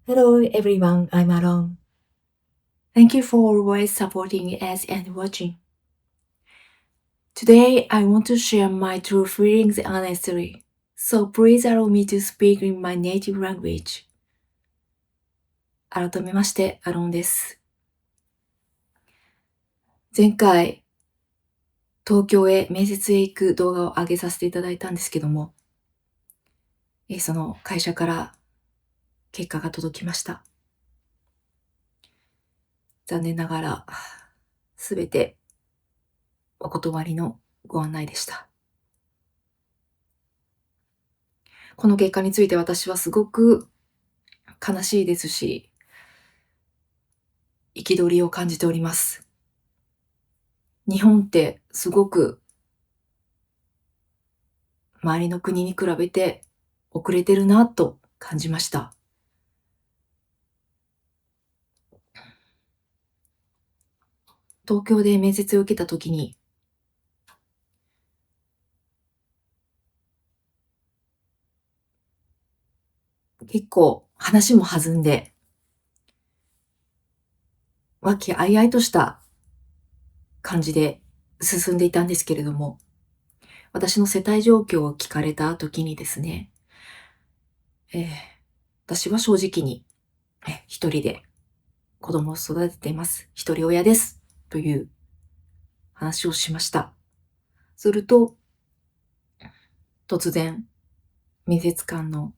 Hello everyone, I'm Aaron. Thank you for always supporting us and watching. Today I want to share my true feelings honestly, so please allow me to speak in my native language. 改めまして、アロンです。前回、東京へ面接へ行く動画を上げさせていただいたんですけども、その会社から結果が届きました。残念ながら、すべてお断りのご案内でした。この結果について私はすごく悲しいですし、憤りを感じております。日本ってすごく周りの国に比べて遅れてるなと感じました。東京で面接を受けたときに、結構話も弾んで、和気あいあいとした感じで進んでいたんですけれども、私の世帯状況を聞かれたときにですね、私は正直に、一人で子供を育てています。一人親です。という話をしました。すると、突然、面接官の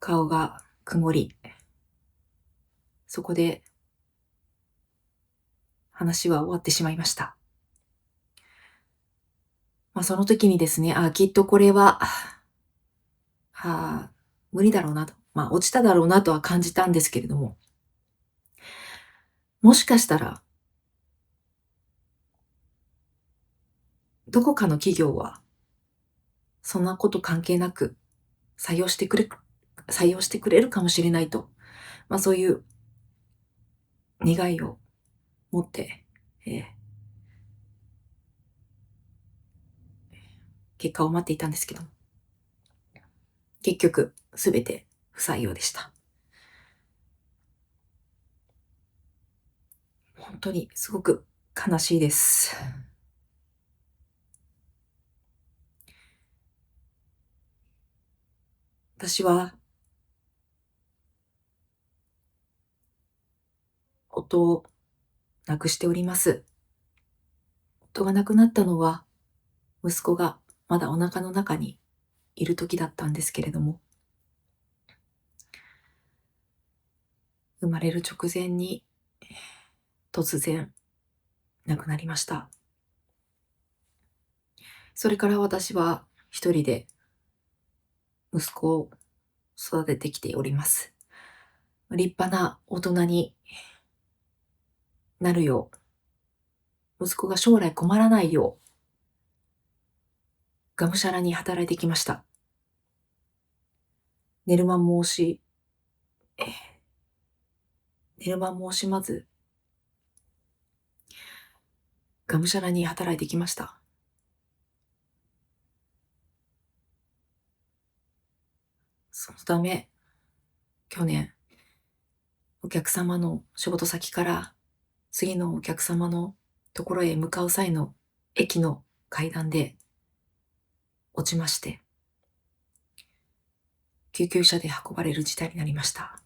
顔が曇り、そこで話は終わってしまいました。その時にですね、きっとこれは、無理だろうなと、落ちただろうなとは感じたんですけれども、もしかしたら、どこかの企業は、そんなこと関係なく採用してくれるかもしれないと、そういう願いを持って、結果を待っていたんですけども、結局、すべて不採用でした。本当にすごく悲しいです。私は、夫を亡くしております。夫が亡くなったのは、息子がまだお腹の中にいる時だったんですけれども、生まれる直前に突然亡くなりました。それから私は一人で息子を育ててきております。立派な大人になるよう、息子が将来困らないよう、がむしゃらに働いてきました。寝る間も惜し、寝る間も惜しまず、がむしゃらに働いてきました。そのため、去年、お客様の仕事先から次のお客様のところへ向かう際の駅の階段で落ちまして、救急車で運ばれる事態になりました。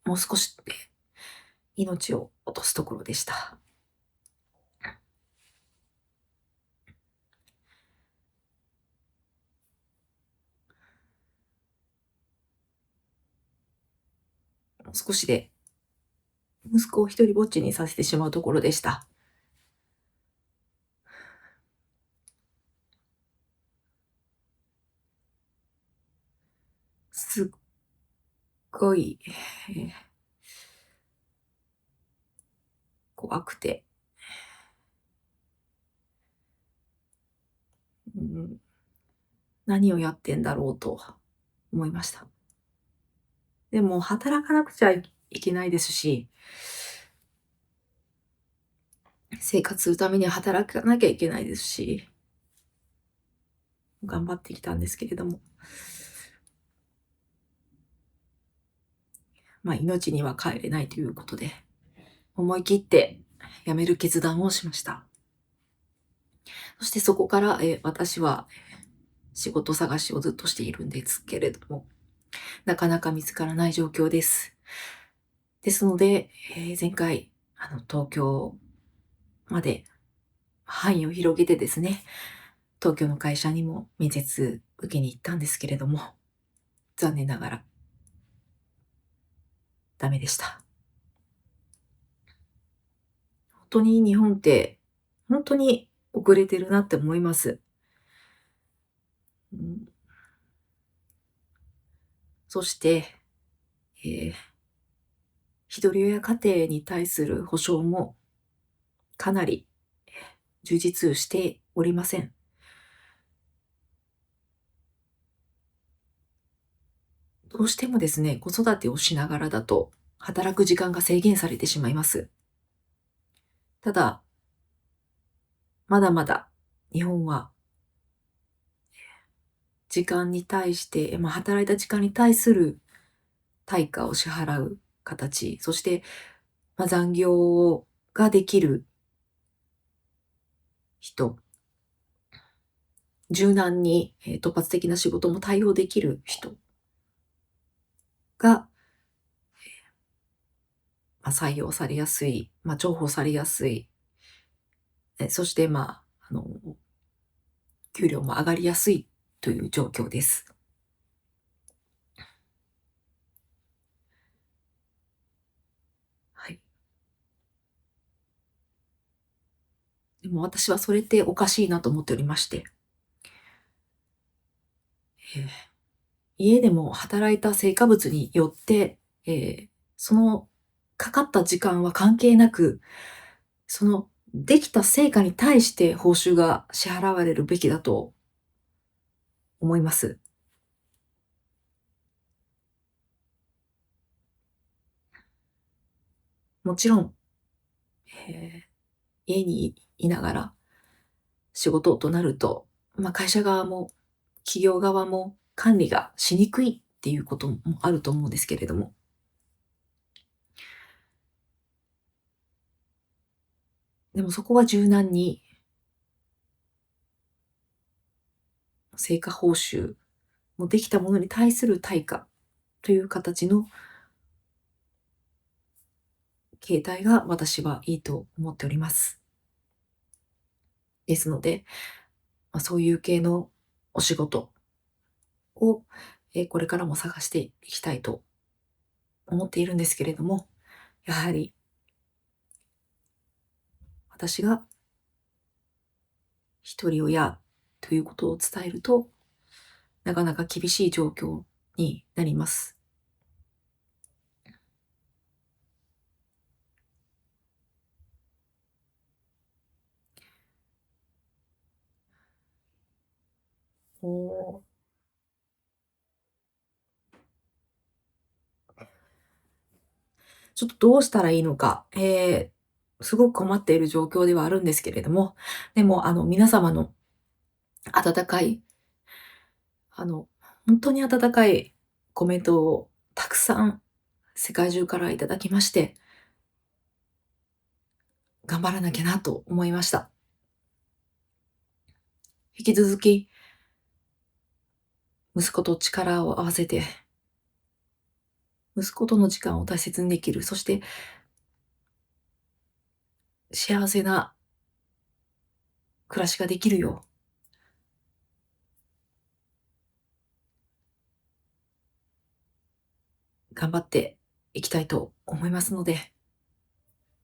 もう少しで命を落とすところでした。もう少しで息子を一人ぼっちにさせてしまうところでした。すっごい、怖くて、うん、何をやってんだろうと思いました。でも働かなくちゃいけないですし、生活するためには働かなきゃいけないですし、頑張ってきたんですけれども、命には帰れないということで、思い切って辞める決断をしました。そしてそこから、私は仕事探しをずっとしているんですけれども、なかなか見つからない状況です。ですので、前回、東京まで範囲を広げてですね、東京の会社にも面接受けに行ったんですけれども、残念ながらダメでした。本当に日本って本当に遅れてるなって思います。うん、そして、えーひとり親家庭に対する保障もかなり充実しておりません。どうしてもですね、子育てをしながらだと働く時間が制限されてしまいます。ただ、まだまだ日本は時間に対して、働いた時間に対する対価を支払う形、そして、残業ができる人、柔軟に、突発的な仕事も対応できる人が、採用されやすい、重宝されやすい、そして、給料も上がりやすいという状況です。はい。でも私はそれっておかしいなと思っておりまして、えー家でも働いた成果物によって、そのかかった時間は関係なく、そのできた成果に対して報酬が支払われるべきだと思います。もちろん、えー家にいながら仕事となると、会社側も企業側も管理がしにくいっていうこともあると思うんですけれども、でもそこは柔軟に成果報酬もできたものに対する対価という形の形態が私はいいと思っております。ですので、そういう系のお仕事を、これからも探していきたいと思っているんですけれども、やはり私が一人親ということを伝えると、なかなか厳しい状況になります。おーちょっとどうしたらいいのか、すごく困っている状況ではあるんですけれども、でも皆様の温かい、あの、本当に温かいコメントをたくさん世界中からいただきまして、頑張らなきゃなと思いました。引き続き、息子と力を合わせて、息子との時間を大切にできる、そして幸せな暮らしができるよう、頑張っていきたいと思いますので、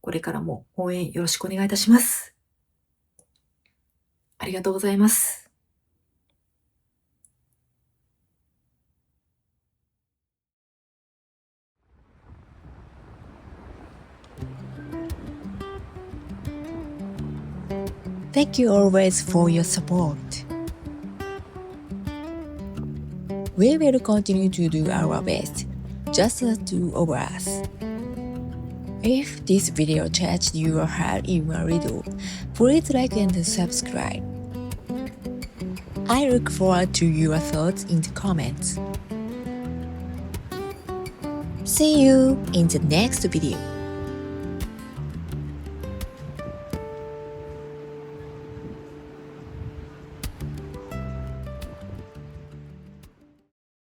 これからも応援よろしくお願いいたします。ありがとうございます。Thank you always for your support. We will continue to do our best, just the two of us. If this video touched your heart even a little, please like and subscribe. I look forward to your thoughts in the comments. See you in the next video.